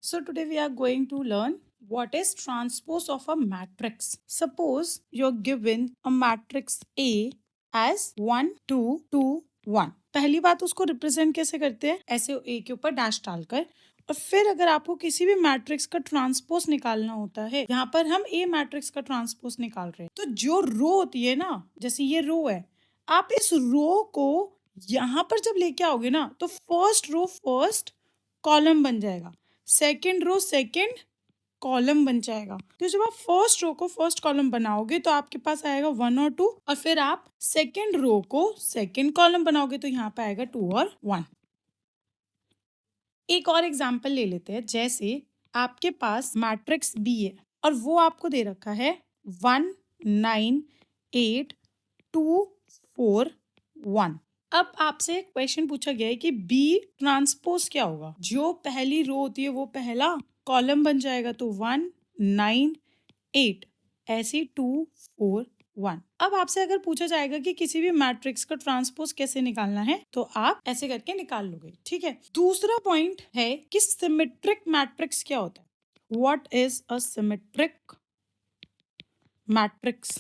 So today we are going to learn what is transpose of a matrix. Suppose you're given a matrix A as 1 2 2 1. पहली बात उसको represent कैसे करते हैं, ऐसे A के ऊपर डैश डालकर। और फिर अगर आपको किसी भी मैट्रिक्स का ट्रांसपोज निकालना होता है, यहाँ पर हम A मैट्रिक्स का ट्रांसपोज निकाल रहे हैं, तो जो रो होती है ना, जैसे ये रो है, आप इस रो को यहाँ पर जब लेके आओगे ना, तो फर्स्ट रो फर्स्ट कॉलम बन जाएगा, सेकेंड रो सेकेंड कॉलम बन जाएगा। तो जब आप फर्स्ट रो को फर्स्ट कॉलम बनाओगे तो आपके पास आएगा 1 और 2, और फिर आप सेकेंड रो को सेकेंड कॉलम बनाओगे तो यहाँ पे आएगा 2 और 1। एक और एग्जाम्पल ले लेते हैं। जैसे आपके पास मैट्रिक्स बी है और वो आपको दे रखा है 1 9 8 2 4 1। अब आपसे एक क्वेश्चन पूछा गया है कि बी ट्रांसपोज क्या होगा। जो पहली रो होती है वो पहला कॉलम बन जाएगा, तो 1 9 8 ऐसी 2 4 1। अब आपसे अगर पूछा जाएगा कि किसी भी मैट्रिक्स का ट्रांसपोज कैसे निकालना है, तो आप ऐसे करके निकाल लोगे, ठीक है। दूसरा पॉइंट है कि सिमेट्रिक मैट्रिक्स क्या होता है। What is a symmetric matrix.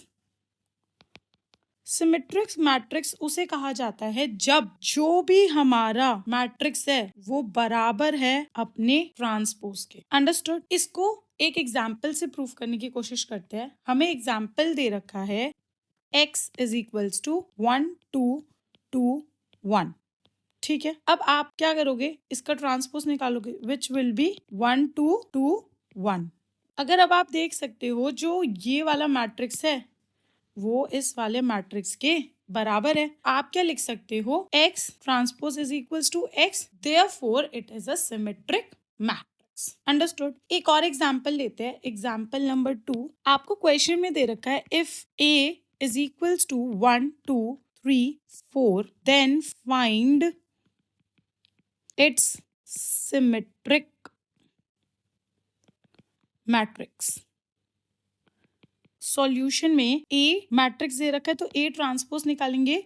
Symmetric matrix उसे कहा जाता है जब जो भी हमारा मैट्रिक्स है वो बराबर है अपने ट्रांसपोज के। अंडरस्टूड। इसको एक एग्जाम्पल से प्रूव करने की कोशिश करते हैं। हमें एग्जाम्पल दे रखा है x इज इक्वल्स टू 1 2 2 1, ठीक है। अब आप क्या करोगे, इसका ट्रांसपोज निकालोगे, विच विल बी 1 2 2 1। अगर अब आप देख सकते हो जो ये वाला मैट्रिक्स है वो इस वाले मैट्रिक्स के बराबर है। आप क्या लिख सकते हो, x transpose is equals to x, therefore it is a symmetric matrix. Understood. एक और एग्जांपल लेते हैं, एग्जांपल नंबर 2। आपको क्वेश्चन में दे रखा है if a is equals to 1 2 3 4 then find its symmetric matrix. Solution में A मैट्रिक्स दे रखा है तो A ट्रांसपोज निकालेंगे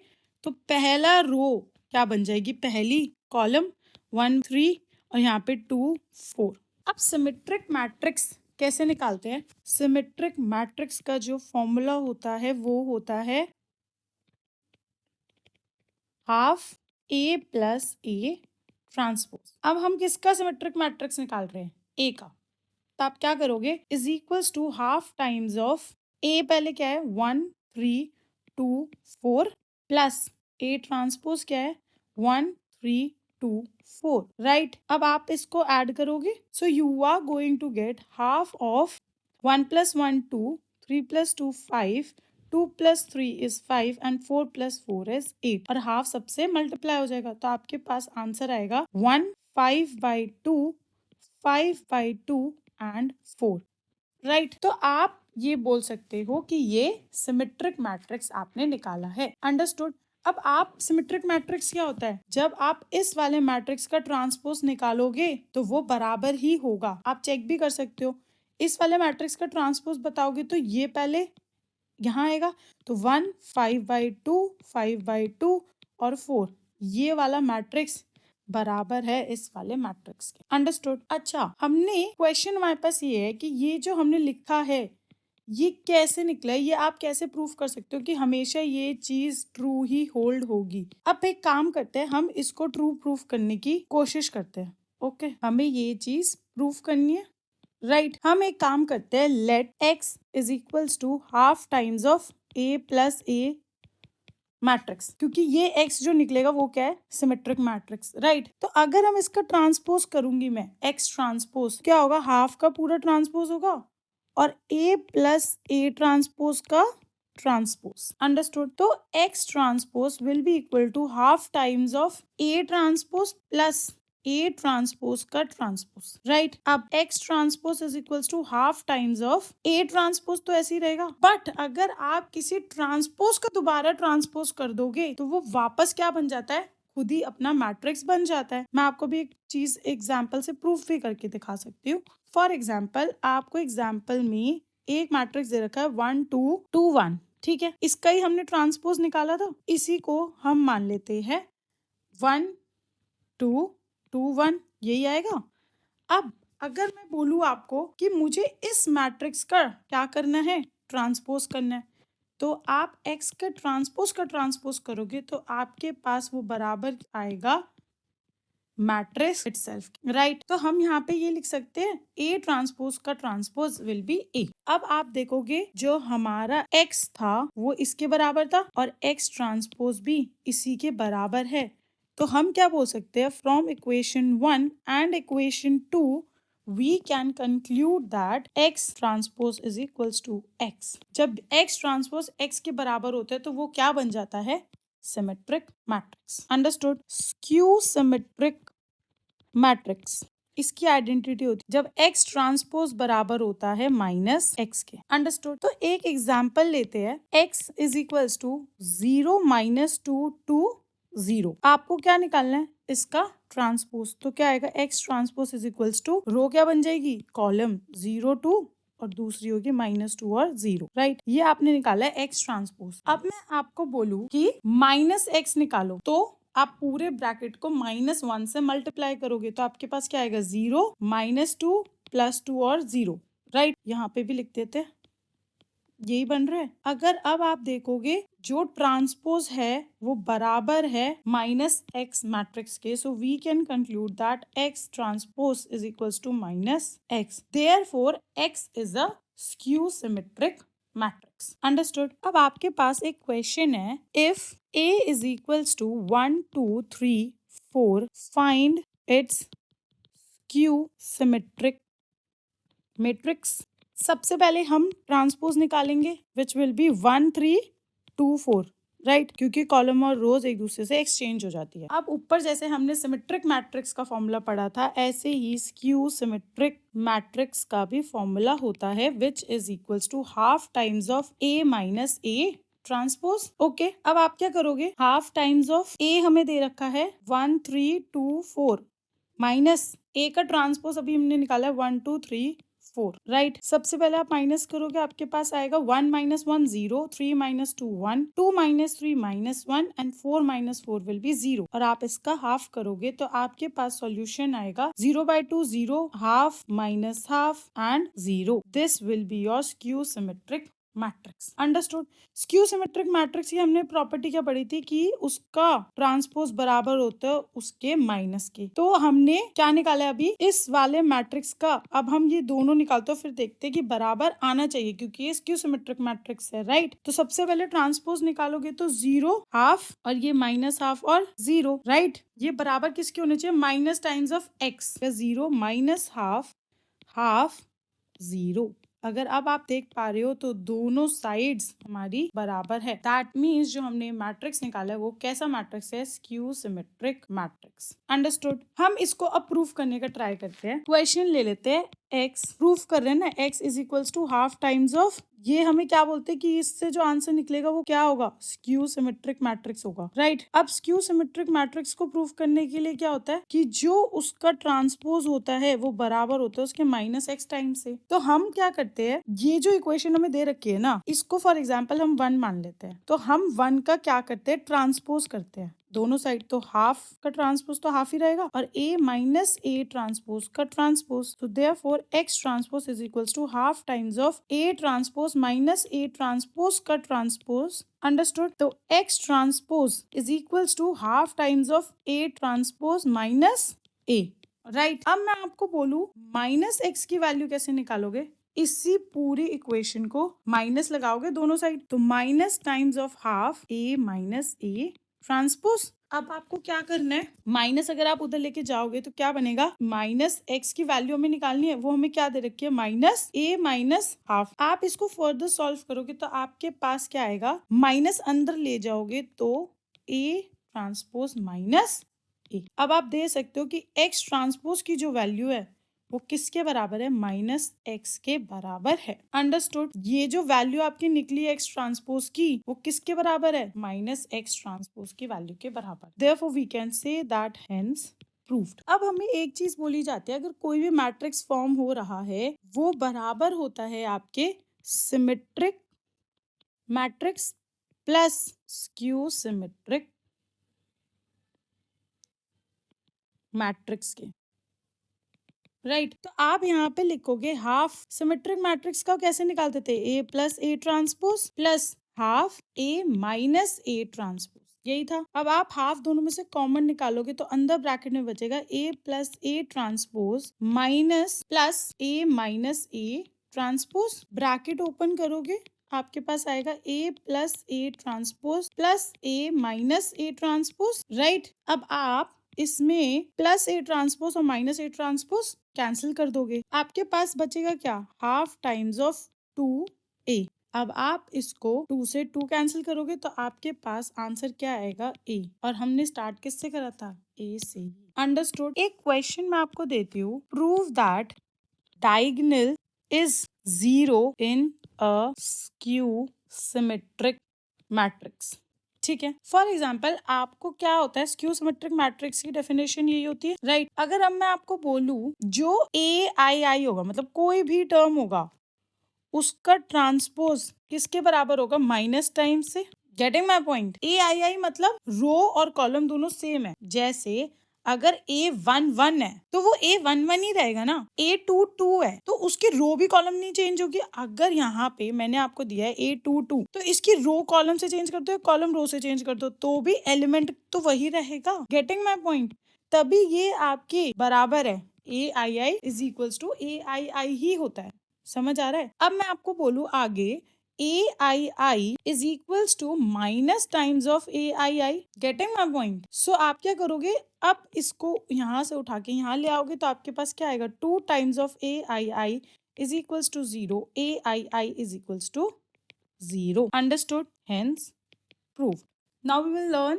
तो पहला रो क्या बन जाएगी, पहली कॉलम 1 3 और यहाँ पे 2 4। अब सिमेट्रिक मैट्रिक्स कैसे निकालते हैं। सिमेट्रिक मैट्रिक्स का जो फॉर्मूला होता है वो होता है half A plus A transpose. अब हम किसका सिमेट्रिक मैट्रिक्स निकाल रहे हैं, A का। तो आप क्या करोगे, is equals to half times of A, पहले क्या है 1 3 2 4 प्लस ए ट्रांसपोज क्या है 1 3 2 4, राइट। अब आप इसको ऐड करोगे, so you are going to get half of 1 plus 1 2 3 plus 2 5 2 plus 3 is 5 and 4 plus 4 is 8, और हाफ सबसे मल्टीप्लाई हो जाएगा। तो आपके पास आंसर आएगा 1 5 बाई 2 5 बाई 2 एंड 4, राइट। तो आप ये बोल सकते हो कि ये सिमेट्रिक मैट्रिक्स आपने निकाला है। अंडरस्टूड। अब आप सिमेट्रिक मैट्रिक्स क्या होता है, जब आप इस वाले मैट्रिक्स का ट्रांसपोज निकालोगे तो वो बराबर ही होगा। आप चेक भी कर सकते हो, इस वाले मैट्रिक्स का ट्रांसपोज बताओगे तो ये पहले यहाँ आएगा, तो 1 5 बाई 2 5 बाई 2 और 4, ये वाला मैट्रिक्स बराबर है इस वाले मैट्रिक्स के। अंडरस्टूड। अच्छा, हमने क्वेश्चन हमारे पास ये है कि ये जो हमने लिखा है ये कैसे निकला है, ये आप कैसे प्रूफ कर सकते हो कि हमेशा ये चीज ट्रू ही होल्ड होगी। अब एक काम करते हैं, हम इसको ट्रू प्रूफ करने की कोशिश करते हैं। ओके, हमें ये चीज प्रूफ करनी है, राइट। हम एक काम करते हैं, let x is equals to half times of a plus a matrix, क्योंकि ये x जो निकलेगा वो क्या है, सिमेट्रिक मैट्रिक्स, राइट। तो अगर हम इसका ट्रांसपोज करूंगी मैं, x ट्रांसपोज क्या होगा, हाफ का पूरा ट्रांसपोज होगा और a प्लस a ट्रांसपोज का ट्रांसपोज। अंडरस्टूड। तो x transpose will be equal to half times of a transpose plus A transpose का ट्रांसपोज, राइट। अब X transpose is equals to half times of A transpose, तो ऐसे ही रहेगा। But अगर आप किसी ट्रांसपोज का दोबारा ट्रांसपोज कर दोगे तो वो वापस क्या बन जाता है, खुद ही अपना मैट्रिक्स बन जाता है। मैं आपको भी एक चीज एग्जाम्पल से प्रूफ भी करके दिखा सकती हूँ। फॉर एग्जाम्पल, आपको एग्जाम्पल में एक मैट्रिक्स दे रखा है 1 2 2 1, ठीक है। इसका ही हमने ट्रांसपोज निकाला था, इसी को हम मान लेते हैं 1 2 2 1, यही आएगा। अब अगर मैं बोलूँ आपको कि मुझे इस मैट्रिक्स का क्या करना है, ट्रांसपोज करना है, तो आप x का ट्रांसपोज करोगे तो आपके पास वो बराबर आएगा मैट्रिक्स इटसेल्फ, राइट। तो हम यहाँ पे ये लिख सकते हैं A ट्रांसपोज का ट्रांसपोज विल बी A। अब आप देखोगे जो हमारा x था वो इसके बराबर था और x ट्रांसपोज भी इसी के बराबर है। तो हम क्या बोल सकते हैं, from equation 1 and equation 2 we can conclude that x transpose is equals to x। जब x ट्रांसपोज x के बराबर होता है तो वो क्या बन जाता है, symmetric matrix. Understood. Skew symmetric matrix, इसकी आइडेंटिटी होती है जब x ट्रांसपोज बराबर होता है माइनस x के। अंडरस्टूड। तो एक एग्जांपल लेते हैं, x is equals to 0 minus 2 two 0। आपको क्या निकालना है, इसका ट्रांसपोज। तो क्या आएगा, x transpose is equals to, row क्या बन जाएगी, कॉलम 0 2 और दूसरी होगी -2 और 0, राइट। ये आपने निकाला है x ट्रांसपोज। अब मैं आपको बोलूं कि -x निकालो, तो आप पूरे ब्रैकेट को -1 से मल्टीप्लाई करोगे तो आपके पास क्या आएगा, 0 -2 +2 और 0, राइट। यहाँ पे भी लिख देते हैं, यही बन रहा है। अगर अब आप देखोगे जो ट्रांसपोज है वो बराबर है -x मैट्रिक्स के, so we can conclude that x transpose is equals to -x, therefore x is a skew symmetric matrix. Understood. अब आपके पास एक क्वेश्चन है, if a is equals to 1 2 3 4 find its skew symmetric matrix. सबसे पहले हम transpose निकालेंगे which will be 1 3 2 4, right, क्योंकि कॉलम और रोज एक दूसरे से एक्सचेंज हो जाती है। अब ऊपर जैसे हमने सिमेट्रिक मैट्रिक्स का फॉर्मूला पढ़ा था, ऐसे ही स्क्यू सिमेट्रिक मैट्रिक्स का भी फॉर्मूला होता है which is equals to half times of a minus a transpose. Okay, अब आप क्या करोगे, हाफ टाइम्स ऑफ a हमें दे रखा है 1 3 2 4 माइनस a का ट्रांसपोज अभी हमने निकाला है 1 2 3 4, राइट। सबसे पहले आप माइनस करोगे, आपके पास आएगा 1 - 1 0, 3 - 2 1, 2 - 3 -1 एंड 4 - 4 विल बी 0। और आप इसका हाफ करोगे तो आपके पास सॉल्यूशन आएगा 0/2 0, half minus half and 0। This will be your skew symmetric matrix. Understood. Skew symmetric matrix की हमने प्रॉपर्टी क्या पढ़ी थी कि उसका ट्रांसपोज बराबर होता है उसके माइनस के। तो हमने क्या निकाला है अभी, इस वाले मैट्रिक्स का। अब हम ये दोनों निकालते हैं, फिर देखते हैं कि बराबर आना चाहिए क्योंकि ये स्क्यू सिमेट्रिक मैट्रिक्स है, राइट। तो सबसे पहले ट्रांसपोज निकालोगे तो 0 हाफ और ये माइनस हाफ और 0, राइट। ये बराबर किसके होने चाहिए, minus times of x, 0 minus half half 0। अगर अब आप देख पा रहे हो तो दोनों साइड्स हमारी बराबर है। दैट मीन्स जो हमने मैट्रिक्स निकाला है वो कैसा मैट्रिक्स है, स्क्यू सिमेट्रिक मैट्रिक्स। अंडरस्टूड। हम इसको अब प्रूफ करने का ट्राई करते हैं। क्वेश्चन ले लेते हैं, x प्रूफ कर रहे हैं ना, x is equals to half times of, ये हमें क्या बोलते हैं कि इससे जो आंसर निकलेगा वो क्या होगा, स्क्यू सिमेट्रिक मैट्रिक्स होगा, राइट। अब स्क्यू सिमेट्रिक मैट्रिक्स को प्रूफ करने के लिए क्या होता है कि जो उसका ट्रांसपोज होता है वो बराबर होता है उसके -x टाइम से। तो हम क्या करते हैं, ये जो इक्वेशन हमें दे रखी है ना, इसको फॉर एग्जाम्पल हम 1 मान लेते हैं, तो हम 1 का क्या करते हैं, ट्रांसपोज करते हैं दोनों साइड। तो हाफ का ट्रांसपोज तो हाफ ही रहेगा और a माइनस a ट्रांसपोज का ट्रांसपोज। तो therefore x transpose is equals to half times of a transpose minus a transpose का ट्रांसपोज। अंडरस्टूड। तो x transpose is equals to half times of a transpose minus a, right. अब मैं आपको बोलूं -x की value कैसे निकालोगे, इसी पूरी इक्वेशन को माइनस लगाओगे दोनों साइड, तो minus times of half a minus a transpose. अब आपको क्या करना है, माइनस अगर आप उधर लेके जाओगे तो क्या बनेगा, -x की वैल्यू हमें निकालनी है, वो हमें क्या दे रखी है, -a माइनस हाफ। आप इसको फर्दर सॉल्व करोगे तो आपके पास क्या आएगा, माइनस अंदर ले जाओगे तो a ट्रांसपोज माइनस a। अब आप दे सकते हो कि x ट्रांसपोज की जो वैल्यू है वो किसके बराबर है, -x के बराबर है। अंडरस्टूड। ये जो वैल्यू आपकी निकली x ट्रांसपोज की वो किसके बराबर है, -x ट्रांसपोज की वैल्यू के बराबर। Therefore we can say that hence proved. अब हमें एक चीज बोली जाती है, अगर कोई भी मैट्रिक्स फॉर्म हो रहा है वो बराबर होता है आपके symmetric matrix plus skew symmetric matrix के। राइट। तो आप यहाँ पे लिखोगे हाफ। सिमेट्रिक मैट्रिक्स का कैसे निकालते थे? A plus A transpose plus half A minus A transpose, यही था। अब आप हाफ दोनों में से कॉमन निकालोगे तो अंदर ब्रैकेट में बचेगा A plus A transpose minus plus A minus A transpose. Bracket open करोगे, आपके पास आएगा A plus A transpose plus A minus A transpose, right. अब आप इसमें प्लस ए ट्रांसपोज और माइनस ए ट्रांसपोज कैंसिल कर दोगे, आपके पास बचेगा क्या? Half times of 2a। अब आप इसको 2 से 2 कैंसिल करोगे तो आपके पास आंसर क्या आएगा? a। और हमने स्टार्ट किससे करा था? a से ही। अंडरस्टूड। एक क्वेश्चन मैं आपको देती हूँ। Prove that diagonal is 0 in a skew symmetric matrix. ठीक है। फॉर एग्जाम्पल आपको क्या होता है, स्क्यू सिमेट्रिक मैट्रिक्स की डेफिनेशन यही होती है, राइट। अगर अब मैं आपको बोलूं जो ए आई आई होगा, मतलब कोई भी टर्म होगा, उसका ट्रांसपोज किसके बराबर होगा? माइनस टाइम से। Getting my point? A I I मतलब रो और कॉलम दोनों सेम है। जैसे अगर A11 है तो वो A11 ही रहेगा ना। A22 है तो उसकी रो भी कॉलम नहीं चेंज होगी। अगर यहाँ पे मैंने आपको दिया है A22 तो इसकी रो कॉलम से चेंज कर दो, कॉलम रो से चेंज कर दो, तो भी एलिमेंट तो वही रहेगा। Getting my point? तभी ये आपके बराबर है। AII is equals to AII ही होता है। समझ आ रहा है? अब मैं आपको बोलूं आगे, AII is equals to minus times of AII. Getting my point? So आप क्या करोगे? अब इसको यहाँ से उठा के यहाँ ले आओगे तो आपके पास क्या आएगा? 2 times of AII is equals to 0. AII is equals to 0. Understood? Hence, proved. Now we will learn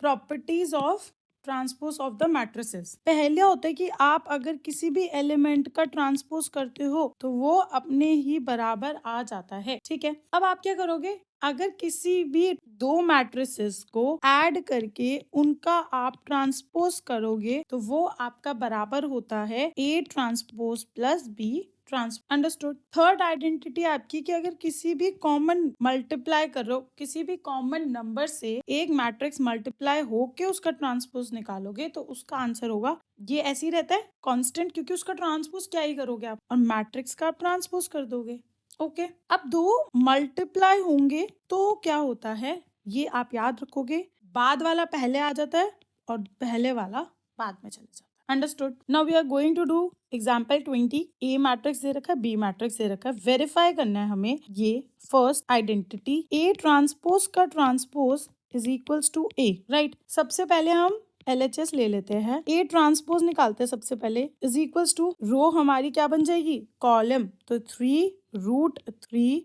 properties of transpose of the matrices. पहले होता है कि आप अगर किसी भी एलिमेंट का ट्रांसपोज करते हो तो वो अपने ही बराबर आ जाता है। ठीक है। अब आप क्या करोगे? अगर किसी भी दो मैट्रिसेस को ऐड करके उनका आप ट्रांसपोज करोगे तो वो आपका बराबर होता है A transpose plus B trans. Understood. Third identity आपकी कि अगर किसी भी कॉमन मल्टीप्लाई करो, किसी भी कॉमन नंबर से एक मैट्रिक्स मल्टीप्लाई होके उसका ट्रांसपोज निकालोगे तो उसका आंसर होगा, ये ऐसे ही रहता है कांस्टेंट, क्योंकि उसका ट्रांसपोज क्या ही करोगे आप, और मैट्रिक्स का आप ट्रांसपोज कर दोगे। ओके। अब दो मल्टीप्लाई होंगे तो क्या होता है ये आप याद रखोगे। बाद वाला पहले आ जाता है और पहले वाला बाद में चले जाता है। Understood. Now we are going to do example 20। A matrix दे रखा है, बी मैट्रिक्स दे रखा है। वेरीफाई करना है हमें ये फर्स्ट आइडेंटिटी, ए ट्रांसपोज का transpose is equals to A, right. सबसे पहले हम LHS ले लेते हैं। ए ट्रांसपोज निकालते हैं सबसे पहले, इज इक्वल्स टू रो हमारी क्या बन जाएगी? कॉलम। तो 3√3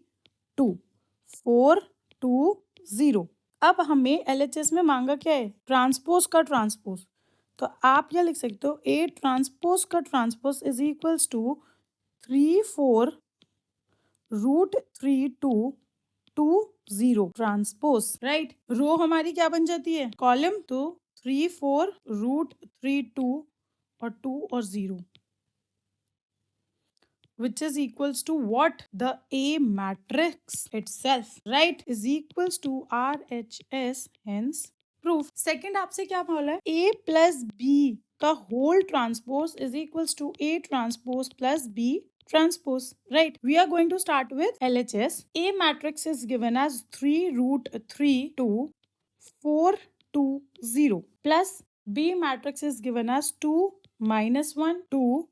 2 4 2 0। अब हमें LHS में मांगा क्या है? ट्रांसपोज का ट्रांसपोज। तो आप क्या लिख सकते हो? ए ट्रांसपोज का transpose is equals to 3/4√3 2 transpose, right. Row हमारी क्या बन जाती है? कॉलम। तो 3/4√3 2 और 2 और 0 which is equals to what? The A matrix itself, right, is equals to RHS, hence proof. Second आपसे क्या बोला है? A plus B का whole transpose is equals to A transpose plus B transpose, right? We are going to start with LHS. A matrix is given as 3√3 2 4 2 0 plus B matrix is given as 2 -1 2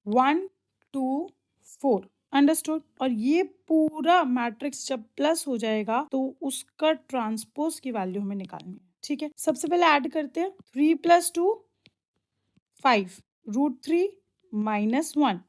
1 2 4. Understood. और ये पूरा matrix जब plus हो जाएगा तो उसका transpose की value हमें निकालनी है। ठीक है। सबसे पहले ऐड करते हैं। 3 + 2 5 √3 -1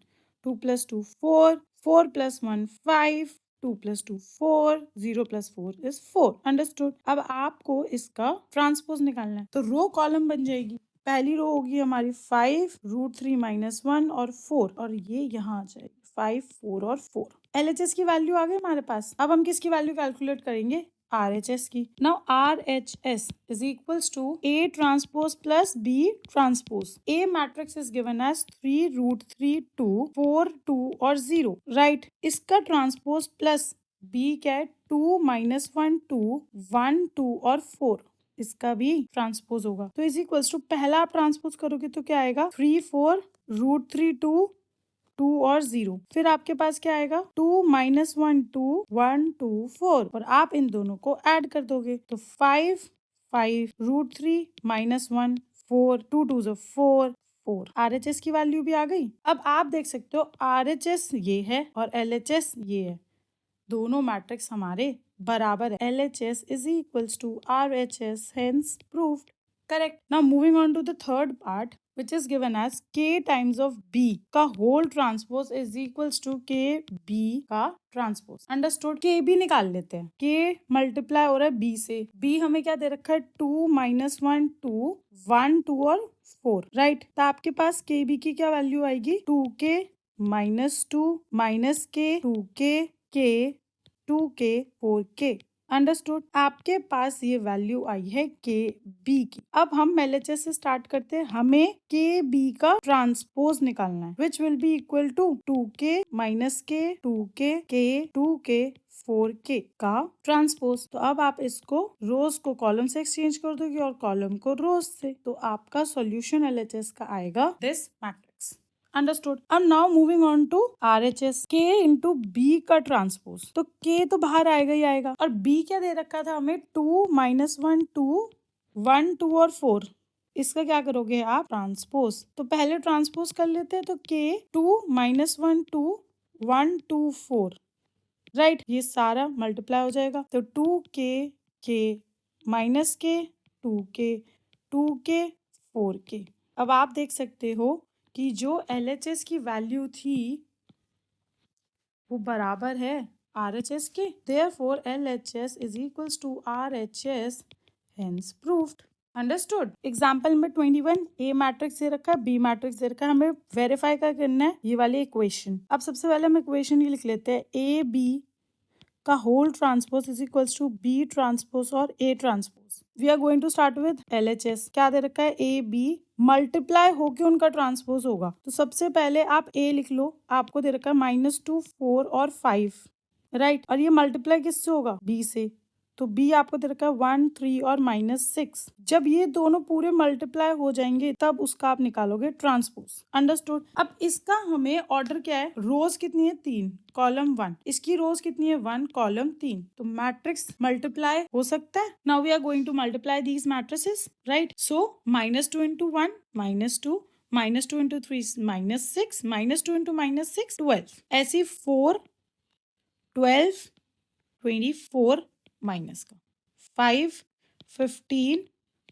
2 + 2 4 4 + 1 5 2 + 2 4 0 + 4 is 4। अंडरस्टूड। अब आपको इसका ट्रांसपोज निकालना है तो रो कॉलम बन जाएगी। पहली रो होगी हमारी 5 √3 -1 और 4, और ये यहाँ आ जाएगी 5 4 और 4। LHS की वैल्यू आ गई हमारे पास। अब हम किसकी वैल्यू कैलकुलेट करेंगे? RHS की। Now RHS is equals to A transpose plus B transpose. A matrix is given as 3√3 2 4 2 और 0, right? इसका ट्रांसपोज प्लस B क्या है? 2 -1 2 1 2 और 4, इसका भी ट्रांसपोज होगा। तो इज इक्वल्स टू पहला आप ट्रांसपोज करोगे तो क्या आएगा? 3 4 √3 2 2 और 0, फिर आपके पास क्या आएगा 2 माइनस 1 2 1 2 4 और आप इन दोनों को ऐड कर दोगे तो 5 5 रूट 3 माइनस 1 4 2 2 4 4 RHS की वैल्यू भी आ गई। अब आप देख सकते हो RHS ये है और LHS ये है, दोनों मैट्रिक्स हमारे बराबर है। LHS is equals to RHS, hence proved. Correct. Now moving on to the third part, which is given as K times of B का whole transpose is equals to KB का transpose. Understood? KB निकाल लेते हैं। K multiply हो रहा है B से। B हमें क्या दे रखा है 2 minus 1 2 1 2 और 4 राइट। तो आपके पास KB की क्या वैल्यू आएगी 2K minus 2 minus K 2K K 2K 4K। Understood. आपके पास ये वैल्यू आई है के बी की। अब हम LHS से स्टार्ट करते हैं। हमें के बी का ट्रांसपोज निकालना है which will be equal to 2K minus K 2K के 2K 4K का ट्रांसपोज। तो अब आप इसको रोज को कॉलम से एक्सचेंज कर दोगे और कॉलम को रोज से, तो आपका सॉल्यूशन LHS का आएगा दिस मैट्रिक्स। अंडरस्टूड। अब now moving on to RHS, K into B का ट्रांसपोज। तो K तो बाहर आएगा ही आएगा और B क्या दे रखा था हमें 2 माइनस 1 2 1 2 और 4। इसका क्या करोगे आप ट्रांसपोज। तो पहले ट्रांसपोज कर लेते हैं। तो K 2 माइनस 1 2 1 2 4 राइट, ये सारा मल्टीप्लाई हो जाएगा। तो 2K minus K 2K 4K। अब आप देख सकते हो कि जो LHS की वैल्यू थी वो बराबर है RHS के। Therefore LHS is equals to RHS, hence proved. Understood. Example में 21 A मैट्रिक्स दे रखा है, B मैट्रिक्स दे रखा है, हमें वेरीफाई क्या करना है ये वाली इक्वेशन। अब सबसे पहले हम इक्वेशन ये लिख लेते हैं AB का whole transpose is equals to B transpose और A transpose. We are going to start with LHS। क्या दे रखा है ए बी मल्टीप्लाई होके उनका ट्रांसपोज होगा। तो सबसे पहले आप ए लिख लो, आपको दे रखा है -2 4 और 5 राइट, और ये मल्टीप्लाई किससे होगा बी से। तो बी आपको दे रखा है 1 3 और -6। जब ये दोनों पूरे मल्टीप्लाई हो जाएंगे तब उसका आप निकालोगे ट्रांसपोज। अंडरस्टूड। अब इसका हमें ऑर्डर क्या है, रोज कितनी है 3 कॉलम 1, इसकी रोज कितनी है 1 कॉलम 3। तो मैट्रिक्स मल्टीप्लाई हो सकता है। Now we are going to multiply these matrices right. So -2 into 1 -2 -2 into 3 -6 -2 into -6 12, ऐसी 4 12 24 माइनस का 5 15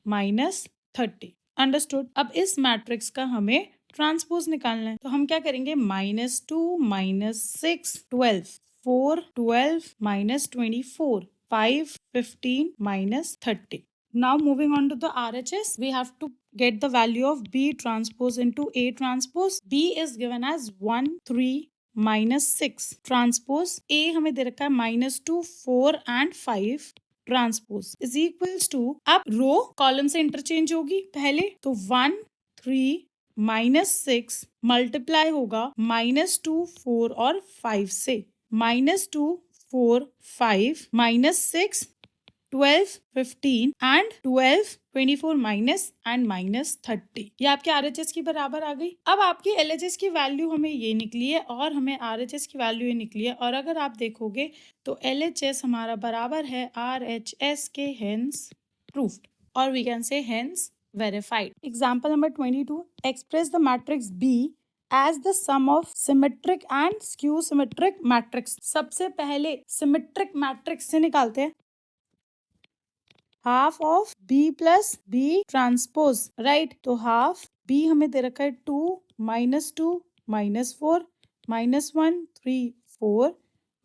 -30। अंडरस्टूड। अब इस मैट्रिक्स का हमें ट्रांसपोज निकालना है। तो हम क्या करेंगे -2 -6 12 4 12 -24 5 15 -30। Now moving on to the RHS, we have to get the value of B transpose into A transpose. B is given as 1 3 -6 transpose. A हमें दे रखा है -2 4 and 5 transpose is equals to, अब रो कॉलम से interchange होगी पहले। तो 1 3 -6 multiply होगा -2 4 और 5 से। -2 4 5 -6 12 15 and 12 24 माइनस एंड -30। ये आपके RHS की बराबर आ गई। अब आपकी LHS की वैल्यू हमें ये निकली है और हमें RHS की वैल्यू ये निकली है, और अगर आप देखोगे तो LHS हमारा बराबर है RHS के, हेंस प्रूफ्ड, और we can say hence verified. Example number 22, express the matrix B as the sum of symmetric and skew symmetric matrix। सबसे पहले सिमेट्रिक मैट्रिक्स से निकालते हैं half of B plus B transpose right. तो half B हमें दे रखा है 2 -2 -4 -1 3 4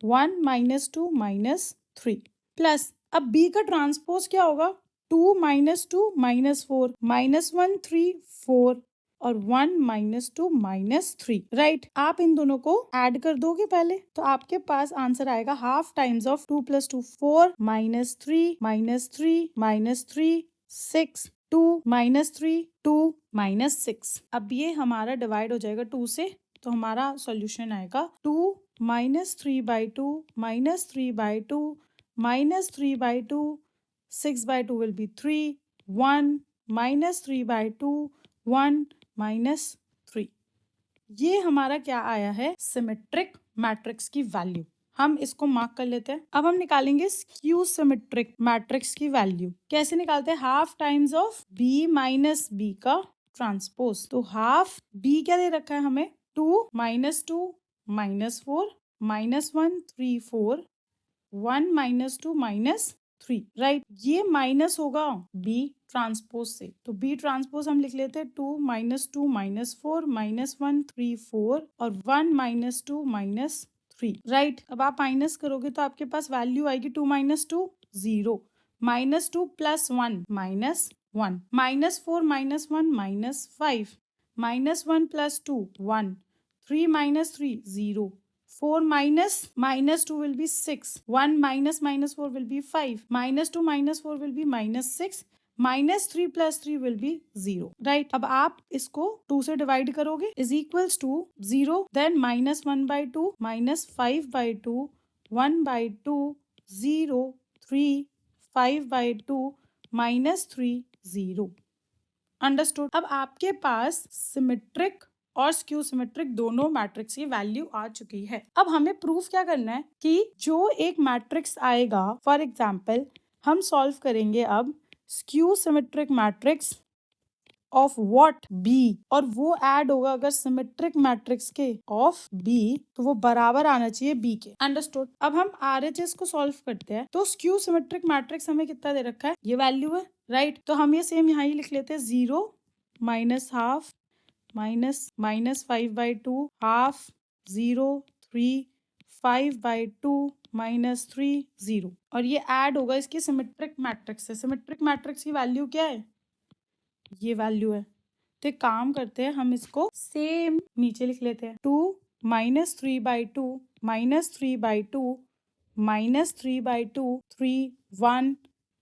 1 -2 -3 प्लस, अब B का ट्रांसपोज क्या होगा 2 -2 -4 -1 3 4 और 1 -2 -3 राइट। आप इन दोनों को ऐड कर दोगे पहले, तो आपके पास आंसर आएगा हाफ टाइम्स ऑफ 2 + 2 4 -3 -3 -3 6 2 -3 2 -6। अब ये हमारा डिवाइड हो जाएगा 2 से, तो हमारा सॉल्यूशन आएगा 2 -3/2 -3/2 -3/2 6/2 will be 3 1 -3/2 1 -3 ये हमारा क्या आया है, सिमेट्रिक मैट्रिक्स की वैल्यू। हम इसको मार्क कर लेते हैं। अब हम निकालेंगे स्क्यू सिमेट्रिक मैट्रिक्स की वैल्यू। कैसे निकालते हैं, half times of B minus B का ट्रांसपोज। तो हाफ बी क्या दे रखा है हमें, 2 - 2 -4 -1 3 4 1 -2 -3, राइट। ये माइनस होगा बी ट्रांसपोज से, तो बी ट्रांसपोज हम लिख लेते हैं 2 - 2 -4 -1 3 4 और 1 -2 -3, राइट। अब आप माइनस करोगे तो आपके पास वैल्यू आएगी 2 - 2 0 -2 + 1 -1 -4 -1 -5 -1 + 2 1 3 - 3 0 4 -2 will be 6 1 -4 will be 5 -2 -4 will be -6 -3 + 3 will be 0, right। अब आप इसको 2 से डिवाइड करोगे is equals to 0 then -1/2 -5/2 1/2 0 3 5/2 -3 0, understood. अब आपके पास सिमेट्रिक और स्क्यू सिमेट्रिक दोनों मैट्रिक्स की वैल्यू आ चुकी है। अब हमें प्रूफ क्या करना है कि जो एक मैट्रिक्स आएगा, फॉर एग्जाम्पल हम सॉल्व करेंगे अब skew symmetric matrix of what B, और वो ऐड होगा अगर सिमेट्रिक मैट्रिक्स के ऑफ बी, तो वो बराबर आना चाहिए बी के, अंडरस्टूड। अब हम RHS को सॉल्व करते हैं। तो स्क्यू सिमेट्रिक मैट्रिक्स हमें कितना दे रखा है, ये वैल्यू है, राइट। तो हम ये सेम यहाँ ही लिख लेते हैं 0 -½ -5/2 हाफ 0 3 5/2 -3 0, और ये ऐड होगा इसकी सिमेट्रिक मैट्रिक्स से। सिमेट्रिक मैट्रिक्स की वैल्यू क्या है, ये वैल्यू है। तो एक काम करते हैं, हम इसको सेम नीचे लिख लेते हैं 2 -3/2 -3/2 -3/2 3 1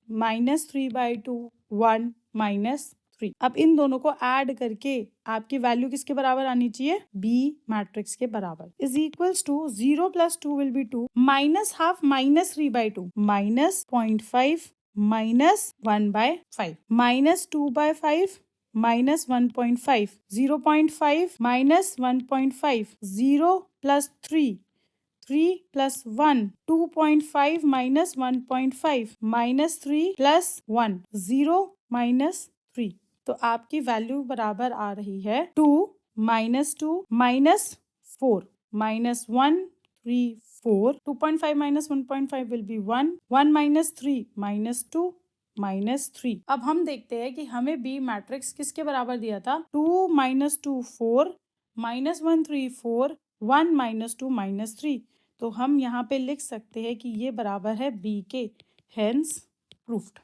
-3/2 1 -3। अब इन दोनों को ऐड करके आपकी वैल्यू किसके बराबर आनी चाहिए, बी मैट्रिक्स के बराबर, is equals to 0 + 2 will be 2 -½ -3/2 -0.5 -1/5 -2/5 -1.5 0.5 -1.5 0 + 3 3 + 1 2.5 -1.5 -3 + 1 0 -3। तो आपकी वैल्यू बराबर आ रही है 2 -2 -4 -1 3 4 2.5 -1.5 will be 1 1 -3 -2 -3। अब हम देखते हैं कि हमें बी मैट्रिक्स किसके बराबर दिया था, 2 -2 4 -1 3 4 1 -2 -3। तो हम यहाँ पे लिख सकते हैं कि ये बराबर है बी के, हेंस प्रूफ्ड।